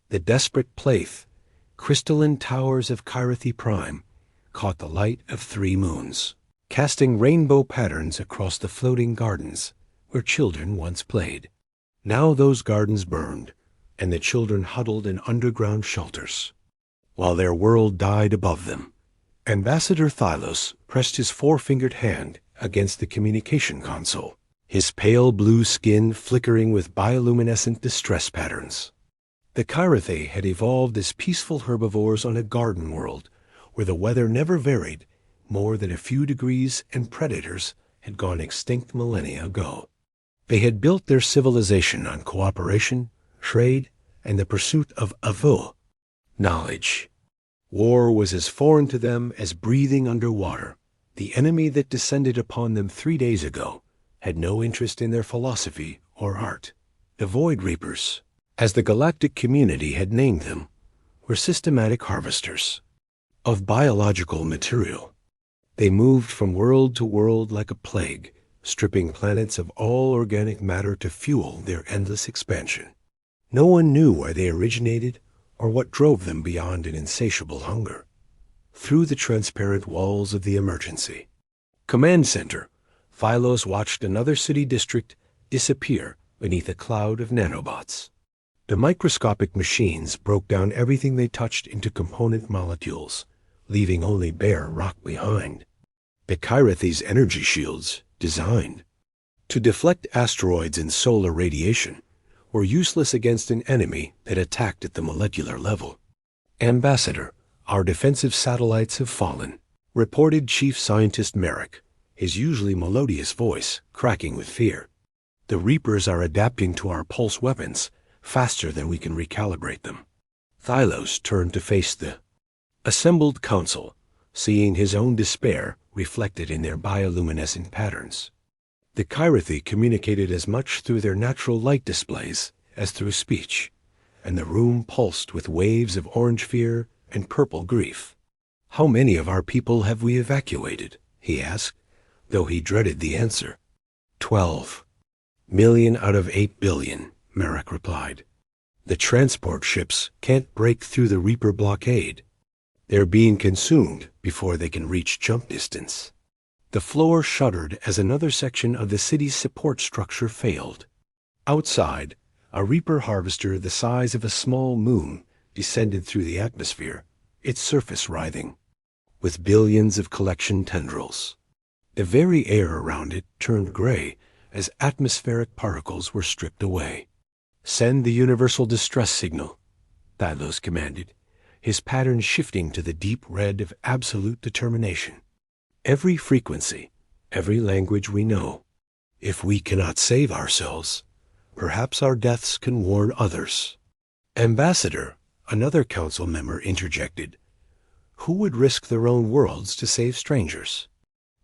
The desperate Plaith, crystalline towers of Kythy Prime, caught the light of 3 moons, casting rainbow patterns across the floating gardens where children once played. Now those gardens burned, and the children huddled in underground shelters, while their world died above them. Ambassador Thylos pressed his 4-fingered hand against the communication console, his pale blue skin flickering with bioluminescent distress patterns. The Kythy had evolved as peaceful herbivores on a garden world where the weather never varied more than a few degrees and predators had gone extinct millennia ago. They had built their civilization on cooperation, trade, and the pursuit of avu, knowledge. War was as foreign to them as breathing underwater. The enemy that descended upon them 3 days ago had no interest in their philosophy or art. The Void Reapers, as the galactic community had named them, were systematic harvesters of biological material. They moved from world to world like a plague, stripping planets of all organic matter to fuel their endless expansion. No one knew where they originated or what drove them beyond an insatiable hunger. Through the transparent walls of the emergency command center, Thylos watched another city district disappear beneath a cloud of nanobots. The microscopic machines broke down everything they touched into component molecules, leaving only bare rock behind. The Kythy's energy shields, designed to deflect asteroids and solar radiation, were useless against an enemy that attacked at the molecular level. Ambassador, our defensive satellites have fallen, reported Chief Scientist Merrick, his usually melodious voice cracking with fear. The Reapers are adapting to our pulse weapons faster than we can recalibrate them. Thylos turned to face the assembled council, seeing his own despair reflected in their bioluminescent patterns. The Kythy communicated as much through their natural light displays as through speech, and the room pulsed with waves of orange fear and purple grief. "How many of our people have we evacuated?" he asked, though he dreaded the answer. 12 million out of 8 billion, Merrick replied. "The transport ships can't break through the Reaper blockade. They're being consumed before they can reach jump distance." The floor shuddered as another section of the city's support structure failed. Outside, a Reaper harvester the size of a small moon descended through the atmosphere, its surface writhing, with billions of collection tendrils. The very air around it turned gray as atmospheric particles were stripped away. "Send the universal distress signal," Thylos commanded, his pattern shifting to the deep red of absolute determination. "Every frequency, every language we know. If we cannot save ourselves, perhaps our deaths can warn others." "Ambassador," another council member interjected, "who would risk their own worlds to save strangers?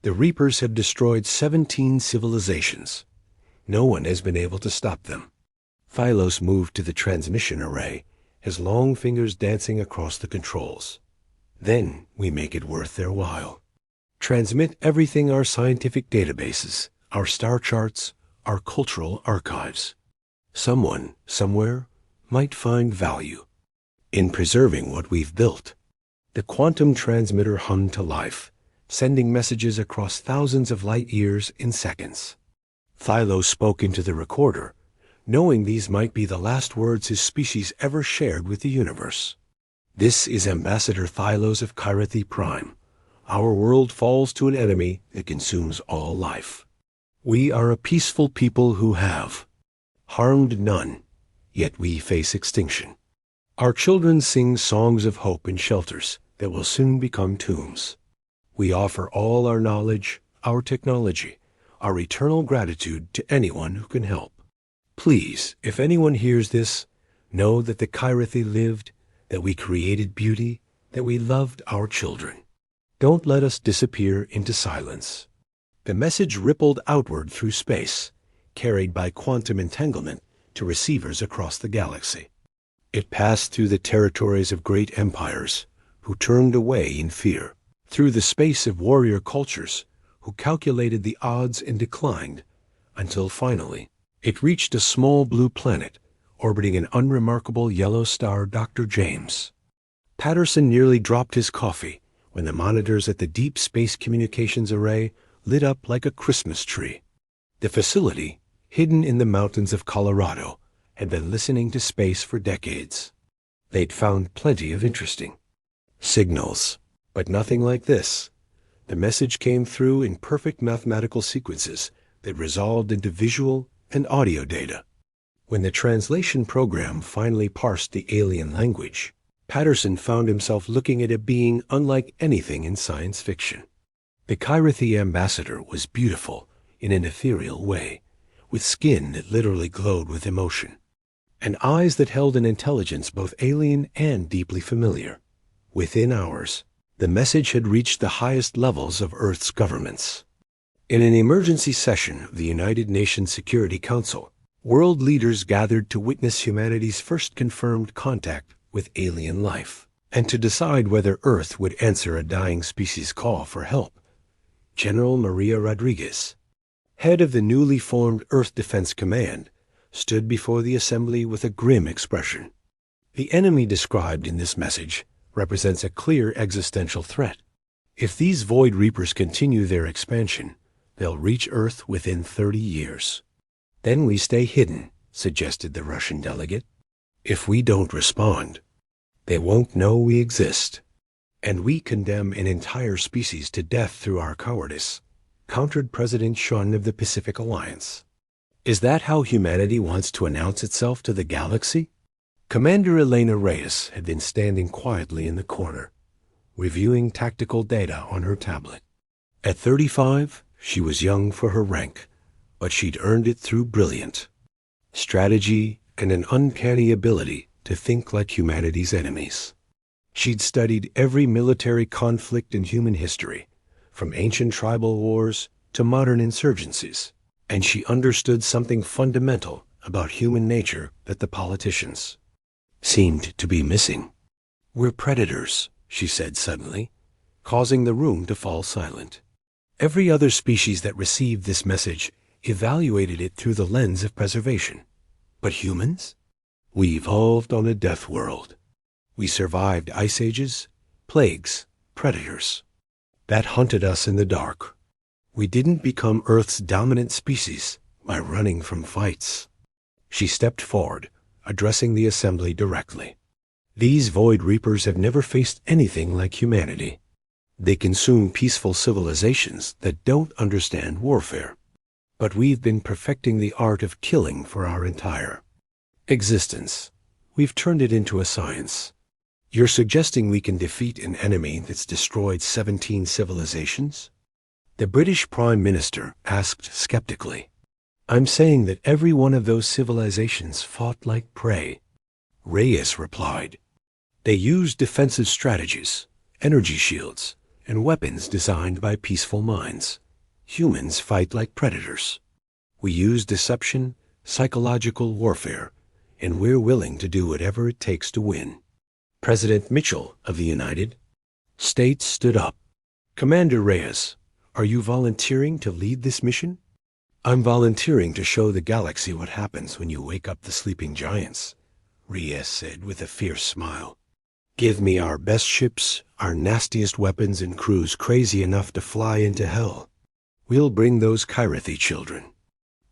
The Reapers have destroyed 17 civilizations. No one has been able to stop them." Thylos moved to the transmission array, his long fingers dancing across the controls. "Then we make it worth their while. Transmit everything: our scientific databases, our star charts, our cultural archives. Someone, somewhere, might find value in preserving what we've built." The quantum transmitter hummed to life, sending messages across thousands of light years in seconds. Thylos spoke into the recorder, knowing these might be the last words his species ever shared with the universe. "This is Ambassador Thylos of Kythy Prime. Our world falls to an enemy that consumes all life. We are a peaceful people who have harmed none, yet we face extinction. Our children sing songs of hope in shelters that will soon become tombs. We offer all our knowledge, our technology, our eternal gratitude to anyone who can help. Please, if anyone hears this, know that the Kythy lived, that we created beauty, that we loved our children. Don't let us disappear into silence." The message rippled outward through space, carried by quantum entanglement to receivers across the galaxy. It passed through the territories of great empires, who turned away in fear, through the space of warrior cultures, who calculated the odds and declined, until finally it reached a small blue planet orbiting an unremarkable yellow star, Dr. James. Patterson nearly dropped his coffee when the monitors at the Deep Space Communications Array lit up like a Christmas tree. The facility, hidden in the mountains of Colorado, had been listening to space for decades. They'd found plenty of interesting signals, but nothing like this. The message came through in perfect mathematical sequences that resolved into visual and audio data. When the translation program finally parsed the alien language, Patterson found himself looking at a being unlike anything in science fiction. The Kythy ambassador was beautiful in an ethereal way, with skin that literally glowed with emotion, and eyes that held an intelligence both alien and deeply familiar. Within hours, the message had reached the highest levels of Earth's governments. In an emergency session of the United Nations Security Council, world leaders gathered to witness humanity's first confirmed contact with alien life, and to decide whether Earth would answer a dying species' call for help. General Maria Rodriguez, head of the newly formed Earth Defense Command, stood before the assembly with a grim expression. The enemy described in this message represents a clear existential threat. If these Void Reapers continue their expansion, they'll reach Earth within 30 years. Then we stay hidden, suggested the Russian delegate. If we don't respond, they won't know we exist. And we condemn an entire species to death through our cowardice, countered President Shun of the Pacific Alliance. Is that how humanity wants to announce itself to the galaxy? Commander Elena Reyes had been standing quietly in the corner, reviewing tactical data on her tablet. At 35, she was young for her rank, but she'd earned it through brilliant strategy and an uncanny ability to think like humanity's enemies. She'd studied every military conflict in human history, from ancient tribal wars to modern insurgencies, and she understood something fundamental about human nature that the politicians seemed to be missing. We're predators, she said suddenly, causing the room to fall silent. Every other species that received this message evaluated it through the lens of preservation. But humans? We evolved on a death world. We survived ice ages, plagues, predators that hunted us in the dark. We didn't become Earth's dominant species by running from fights. She stepped forward, addressing the assembly directly. These Void Reapers have never faced anything like humanity. They consume peaceful civilizations that don't understand warfare. But we've been perfecting the art of killing for our entire existence. We've turned it into a science. You're suggesting we can defeat an enemy that's destroyed 17 civilizations? The British Prime Minister asked skeptically. I'm saying that every one of those civilizations fought like prey. Reyes replied. They used defensive strategies, energy shields, and weapons designed by peaceful minds. Humans fight like predators. We use deception, psychological warfare, and we're willing to do whatever it takes to win. President Mitchell of the United States stood up. Commander Reyes, are you volunteering to lead this mission? I'm volunteering to show the galaxy what happens when you wake up the sleeping giants, Reyes said with a fierce smile. Give me our best ships, our nastiest weapons, and crews crazy enough to fly into hell. We'll bring those Kythy children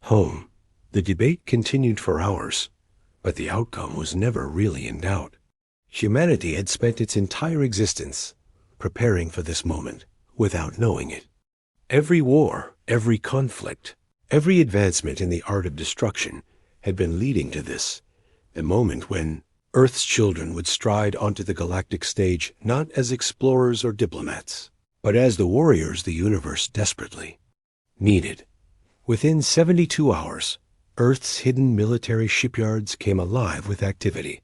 home. The debate continued for hours, but the outcome was never really in doubt. Humanity had spent its entire existence preparing for this moment without knowing it. Every war, every conflict, every advancement in the art of destruction had been leading to this, the moment when Earth's children would stride onto the galactic stage not as explorers or diplomats, but as the warriors the universe desperately needed. Within 72 hours, Earth's hidden military shipyards came alive with activity.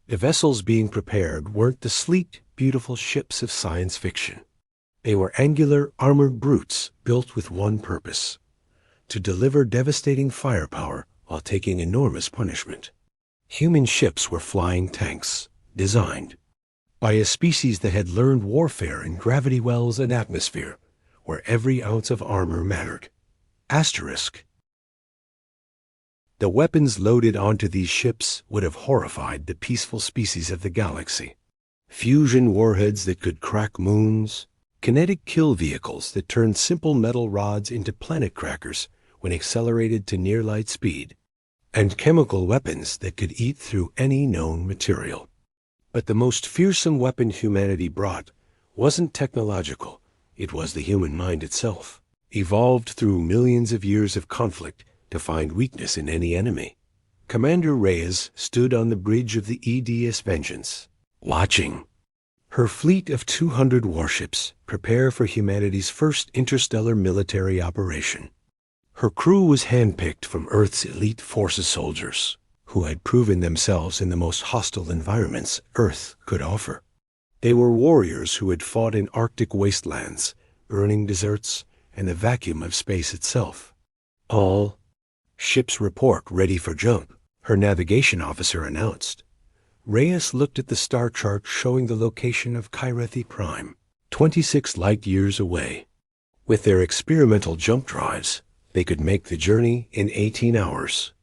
The vessels being prepared weren't the sleek, beautiful ships of science fiction. They were angular, armored brutes built with one purpose: to deliver devastating firepower while taking enormous punishment. Human ships were flying tanks, designed by a species that had learned warfare in gravity wells and atmosphere, where every ounce of armor mattered. Asterisk. The weapons loaded onto these ships would have horrified the peaceful species of the galaxy. Fusion warheads that could crack moons, kinetic kill vehicles that turned simple metal rods into planet crackers when accelerated to near-light speed, and chemical weapons that could eat through any known material. But the most fearsome weapon humanity brought wasn't technological, it was the human mind itself, evolved through millions of years of conflict to find weakness in any enemy. Commander Reyes stood on the bridge of the EDS Vengeance, watching her fleet of 200 warships prepare for humanity's first interstellar military operation. Her crew was handpicked from Earth's elite forces soldiers, who had proven themselves in the most hostile environments Earth could offer. They were warriors who had fought in Arctic wastelands, burning deserts, and the vacuum of space itself. All ships report ready for jump, her navigation officer announced. Reyes looked at the star chart showing the location of Kythy Prime, 26 light-years away. With their experimental jump drives, they could make the journey in 18 hours.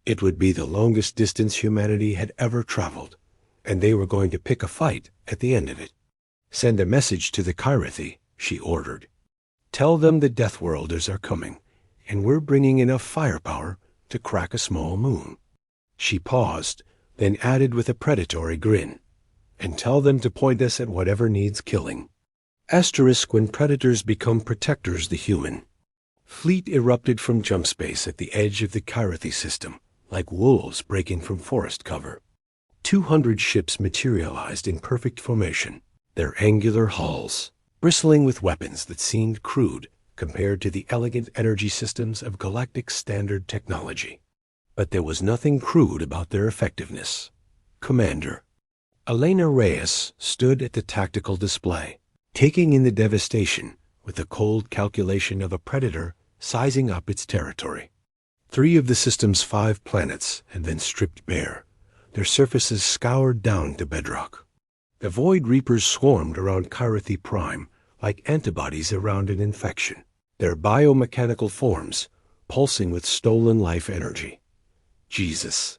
It would be the longest distance humanity had ever traveled, and they were going to pick a fight at the end of it. "Send a message to the Kythy," she ordered. "Tell them the Death Worlders are coming, and we're bringing enough firepower to crack a small moon." She paused, then added with a predatory grin, "And tell them to point us at whatever needs killing." Asterisk when predators become protectors the human. Fleet erupted from jump space at the edge of the Kythy system, like wolves breaking from forest cover. 200 ships materialized in perfect formation, their angular hulls bristling with weapons that seemed crude compared to the elegant energy systems of galactic standard technology. But there was nothing crude about their effectiveness. Commander Elena Reyes stood at the tactical display, taking in the devastation with the cold calculation of a predator sizing up its territory. 3 of the system's 5 planets had been stripped bare, their surfaces scoured down to bedrock. The Void Reapers swarmed around Kythy Prime like antibodies around an infection, their biomechanical forms pulsing with stolen life energy. "Jesus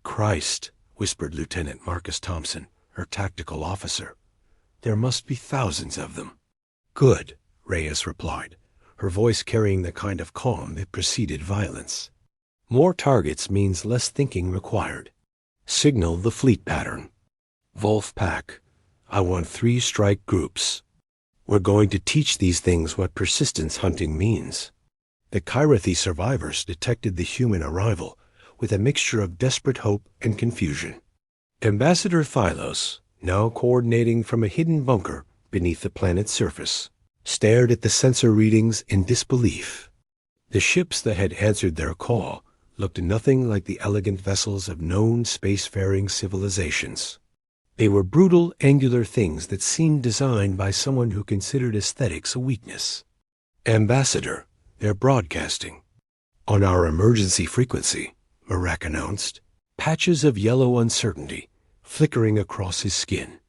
Christ," whispered Lieutenant Marcus Thompson, her tactical officer. "There must be thousands of them." "Good," Reyes replied, her voice carrying the kind of calm that preceded violence. "More targets means less thinking required. Signal the fleet pattern. Wolf Pack, I want 3 strike groups. We're going to teach these things what persistence hunting means." The Kythy survivors detected the human arrival with a mixture of desperate hope and confusion. Ambassador Thylos, now coordinating from a hidden bunker beneath the planet's surface, stared at the sensor readings in disbelief. The ships that had answered their call looked nothing like the elegant vessels of known spacefaring civilizations. They were brutal, angular things that seemed designed by someone who considered aesthetics a weakness. "Ambassador, they're broadcasting." "On our emergency frequency," Marak announced, patches of yellow uncertainty flickering across his skin.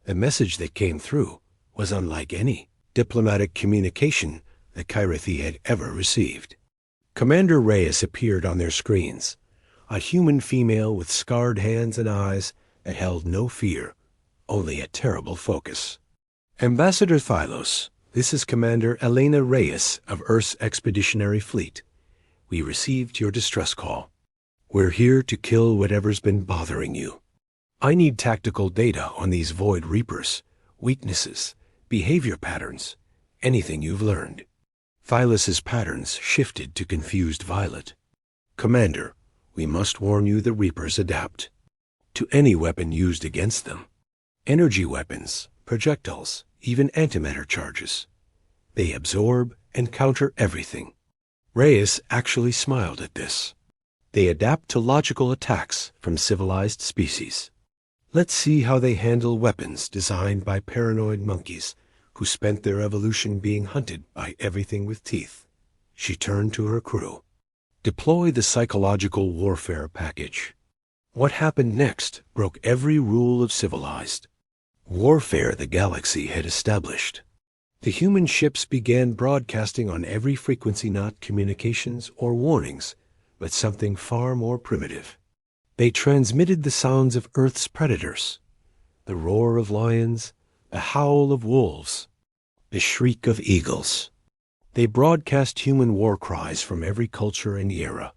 The message that came through was unlike any diplomatic communication that Kythy had ever received. Commander Reyes appeared on their screens, a human female with scarred hands and eyes that held no fear, only a terrible focus. "Ambassador Thylos, this is Commander Elena Reyes of Earth's Expeditionary Fleet. We received your distress call. We're here to kill whatever's been bothering you. I need tactical data on these Void Reapers, weaknesses, behavior patterns, anything you've learned." Thylos's patterns shifted to confused violet. "Commander, we must warn you the Reapers adapt to any weapon used against them. Energy weapons, projectiles, even antimatter charges. They absorb and counter everything." Reyes actually smiled at this. "They adapt to logical attacks from civilized species. Let's see how they handle weapons designed by paranoid monkeys who spent their evolution being hunted by everything with teeth." She turned to her crew. "Deploy the psychological warfare package." What happened next broke every rule of civilized warfare the galaxy had established. The human ships began broadcasting on every frequency, not communications or warnings, but something far more primitive. They transmitted the sounds of Earth's predators, the roar of lions, the howl of wolves, the shriek of eagles. They broadcast human war cries from every culture and era,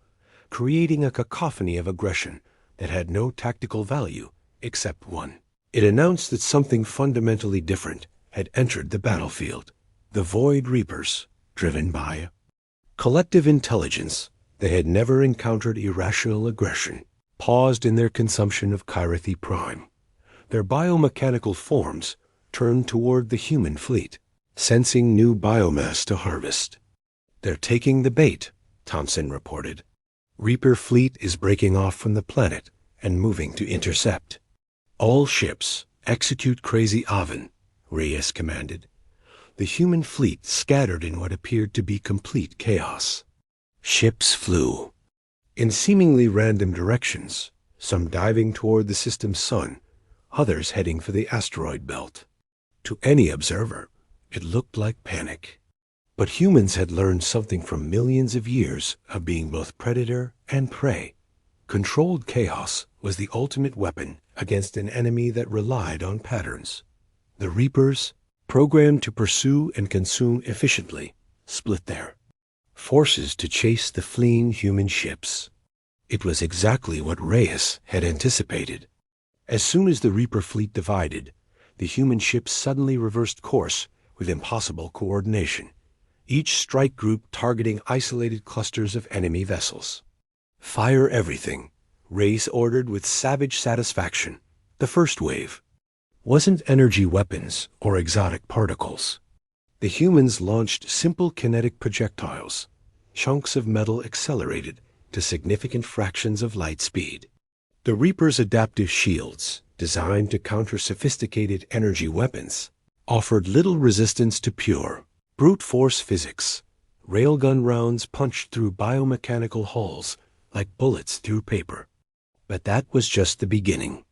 creating a cacophony of aggression that had no tactical value except one. It announced that something fundamentally different had entered the battlefield. The Void Reapers, driven by collective intelligence, they had never encountered irrational aggression, paused in their consumption of Kythy Prime. Their biomechanical forms turned toward the human fleet, sensing new biomass to harvest. "They're taking the bait," Thompson reported. "Reaper fleet is breaking off from the planet and moving to intercept." "All ships, execute Crazy Oven," Reyes commanded. The human fleet scattered in what appeared to be complete chaos. Ships flew in seemingly random directions, some diving toward the system's sun, others heading for the asteroid belt. To any observer, it looked like panic. But humans had learned something from millions of years of being both predator and prey. Controlled chaos was the ultimate weapon against an enemy that relied on patterns. The Reapers, programmed to pursue and consume efficiently, split their forces to chase the fleeing human ships. It was exactly what Reyes had anticipated. As soon as the Reaper fleet divided, the human ships suddenly reversed course with impossible coordination, each strike group targeting isolated clusters of enemy vessels. "Fire everything," Reyes ordered with savage satisfaction. The first wave wasn't energy weapons or exotic particles. The humans launched simple kinetic projectiles, chunks of metal accelerated to significant fractions of light speed. The Reaper's adaptive shields, designed to counter sophisticated energy weapons, offered little resistance to pure, brute force physics. Railgun rounds punched through biomechanical hulls like bullets through paper. But that was just the beginning.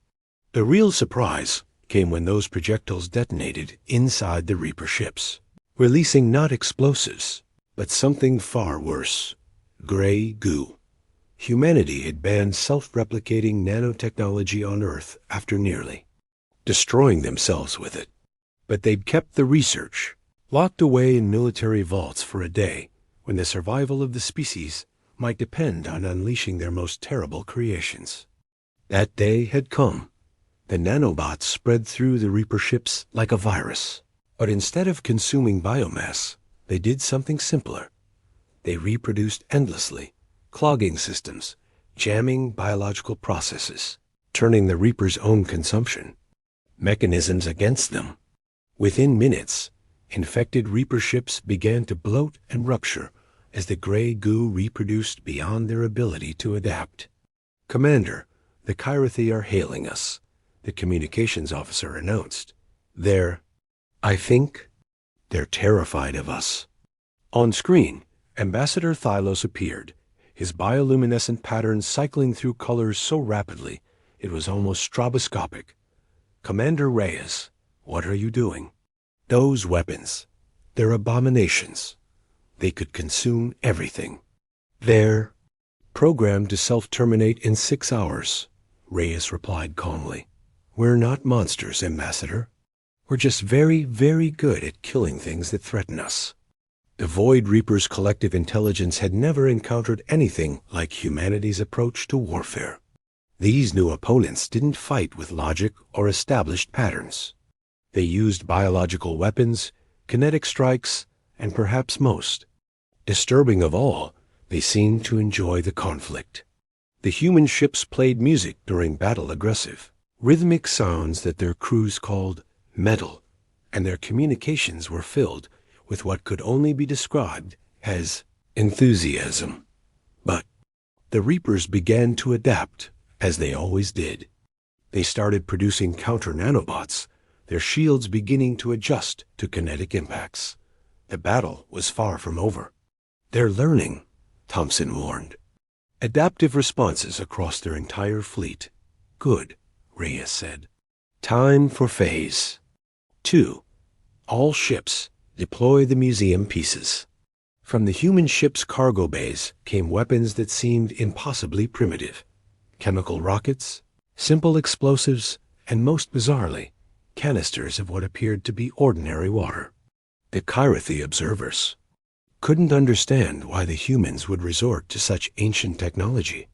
The real surprise came when those projectiles detonated inside the Reaper ships, releasing not explosives, but something far worse: gray goo. Humanity had banned self-replicating nanotechnology on Earth after nearly destroying themselves with it. But they'd kept the research locked away in military vaults for a day when the survival of the species might depend on unleashing their most terrible creations. That day had come. The nanobots spread through the Reaper ships like a virus. But instead of consuming biomass, they did something simpler. They reproduced endlessly, clogging systems, jamming biological processes, turning the Reaper's own consumption mechanisms against them. Within minutes, infected Reaper ships began to bloat and rupture as the gray goo reproduced beyond their ability to adapt. "Commander, the Kythy are hailing us," the communications officer announced. I think they're terrified of us." On screen, Ambassador Thylos appeared, his bioluminescent patterns cycling through colors so rapidly it was almost stroboscopic. "Commander Reyes, what are you doing?" "Those weapons. They're abominations. They could consume everything. They're programmed to self-terminate in 6 hours," Reyes replied calmly. "We're not monsters, Ambassador. We're just very, very good at killing things that threaten us." The Void Reaper's collective intelligence had never encountered anything like humanity's approach to warfare. These new opponents didn't fight with logic or established patterns. They used biological weapons, kinetic strikes, and perhaps most disturbing of all, they seemed to enjoy the conflict. The human ships played music during battle aggressive, rhythmic sounds that their crews called metal, and their communications were filled with what could only be described as enthusiasm. But the Reapers began to adapt, as they always did. They started producing counter-nanobots, their shields beginning to adjust to kinetic impacts. The battle was far from over. "They're learning," Thompson warned. "Adaptive responses across their entire fleet." "Good," Reyes said. "Time for phase 2. All ships, deploy the museum pieces." From the human ship's cargo bays came weapons that seemed impossibly primitive. Chemical rockets, simple explosives, and most bizarrely, canisters of what appeared to be ordinary water. The Kythy observers couldn't understand why the humans would resort to such ancient technology.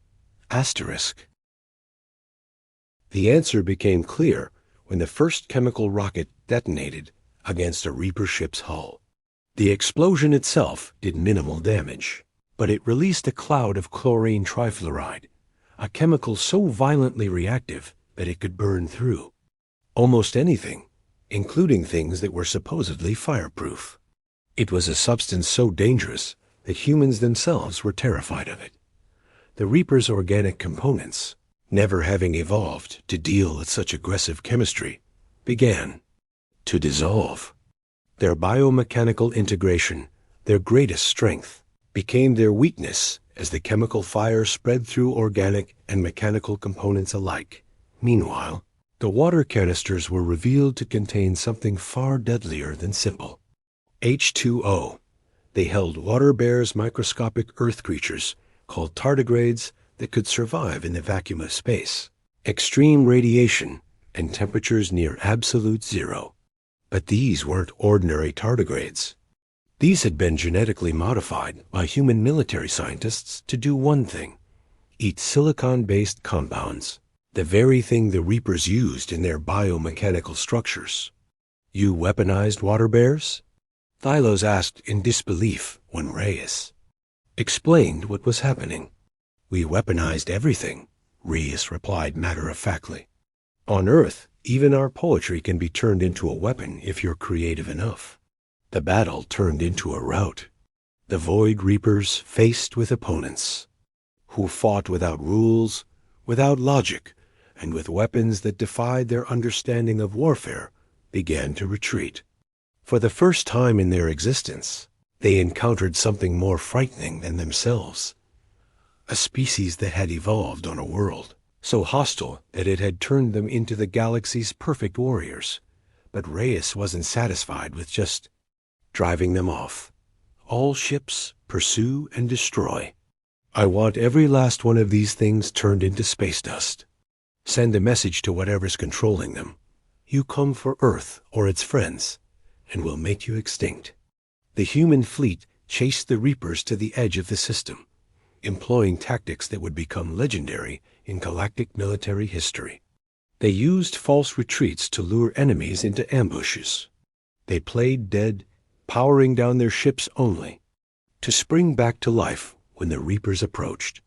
Asterisk. The answer became clear when the first chemical rocket detonated against a Reaper ship's hull. The explosion itself did minimal damage, but it released a cloud of chlorine trifluoride, a chemical so violently reactive that it could burn through almost anything, including things that were supposedly fireproof. It was a substance so dangerous that humans themselves were terrified of it. The Reaper's organic components, never having evolved to deal with such aggressive chemistry, began to dissolve. Their biomechanical integration, their greatest strength, became their weakness as the chemical fire spread through organic and mechanical components alike. Meanwhile, the water canisters were revealed to contain something far deadlier than simple H2O. They held water bears microscopic earth creatures called tardigrades that could survive in the vacuum of space, extreme radiation, and temperatures near absolute zero. But these weren't ordinary tardigrades. These had been genetically modified by human military scientists to do one thing: eat silicon-based compounds, the very thing the Reapers used in their biomechanical structures. You weaponized water bears? Thylos asked in disbelief when Reyes explained what was happening. We weaponized everything, Reyes replied matter-of-factly. On Earth, even our poetry can be turned into a weapon if you're creative enough. The battle turned into a rout. The Void Reapers faced with opponents who fought without rules, without logic, and with weapons that defied their understanding of warfare, began to retreat. For the first time in their existence, they encountered something more frightening than themselves. A species that had evolved on a world so hostile that it had turned them into the galaxy's perfect warriors. But Reyes wasn't satisfied with just driving them off. All ships pursue and destroy. I want every last one of these things turned into space dust. Send a message to whatever's controlling them. You come for Earth or its friends, and we'll make you extinct. The human fleet chased the Reapers to the edge of the system, employing tactics that would become legendary in galactic military history. They used false retreats to lure enemies into ambushes. They played dead, powering down their ships only to spring back to life when the Reapers approached.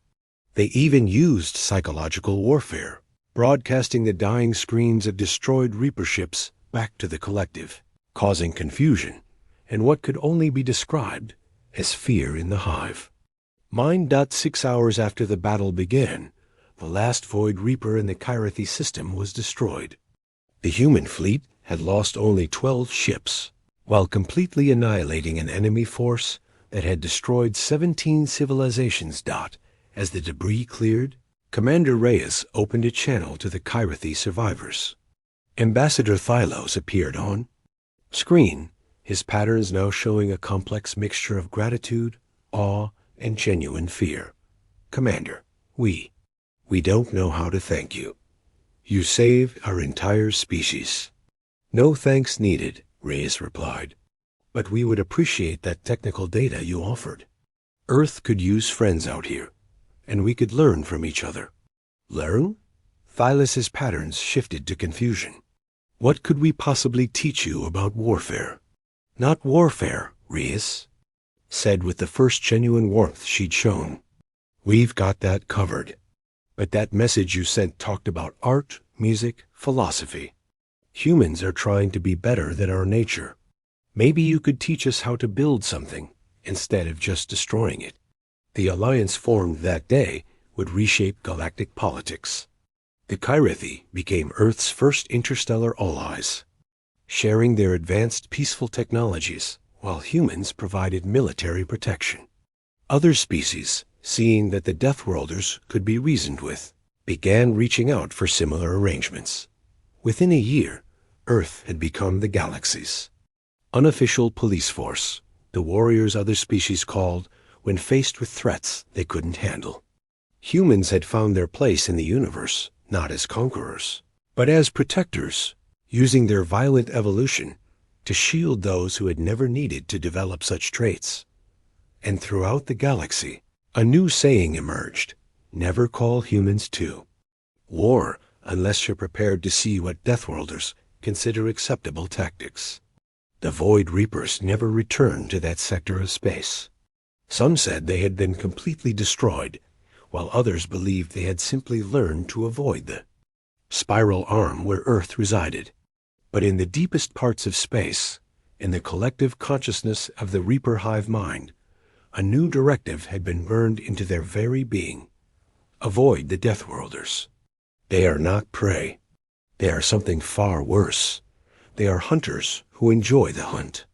They even used psychological warfare, broadcasting the dying screams of destroyed Reaper ships back to the collective, causing confusion and what could only be described as fear in the hive. 6 hours after the battle began, the last Void Reaper in the Kythy system was destroyed. The human fleet had lost only 12 ships, while completely annihilating an enemy force that had destroyed 17 civilizations. As the debris cleared, Commander Reyes opened a channel to the Kythy survivors. Ambassador Thylos appeared on screen, his patterns now showing a complex mixture of gratitude, awe, and genuine fear. Commander, we don't know how to thank you. You saved our entire species. No thanks needed, Reyes replied. But we would appreciate that technical data you offered. Earth could use friends out here, and we could learn from each other. Learn? Thylos's patterns shifted to confusion. What could we possibly teach you about warfare? Not warfare, Reyes said with the first genuine warmth she'd shown. We've got that covered. But that message you sent talked about art, music, philosophy. Humans are trying to be better than our nature. Maybe you could teach us how to build something instead of just destroying it. The alliance formed that day would reshape galactic politics. The Kythy became Earth's first interstellar allies, sharing their advanced peaceful technologies while humans provided military protection. Other species, seeing that the Deathworlders could be reasoned with, began reaching out for similar arrangements. Within a year, Earth had become the galaxy's unofficial police force, the warriors other species called when faced with threats they couldn't handle. Humans had found their place in the universe, not as conquerors, but as protectors, using their violent evolution to shield those who had never needed to develop such traits. And throughout the galaxy, a new saying emerged: never call humans to war unless you're prepared to see what Deathworlders consider acceptable tactics. The Void Reapers never returned to that sector of space. Some said they had been completely destroyed, while others believed they had simply learned to avoid the spiral arm where Earth resided. But in the deepest parts of space, in the collective consciousness of the Reaper hive mind, a new directive had been burned into their very being: avoid the Deathworlders. They are not prey. They are something far worse. They are hunters who enjoy the hunt.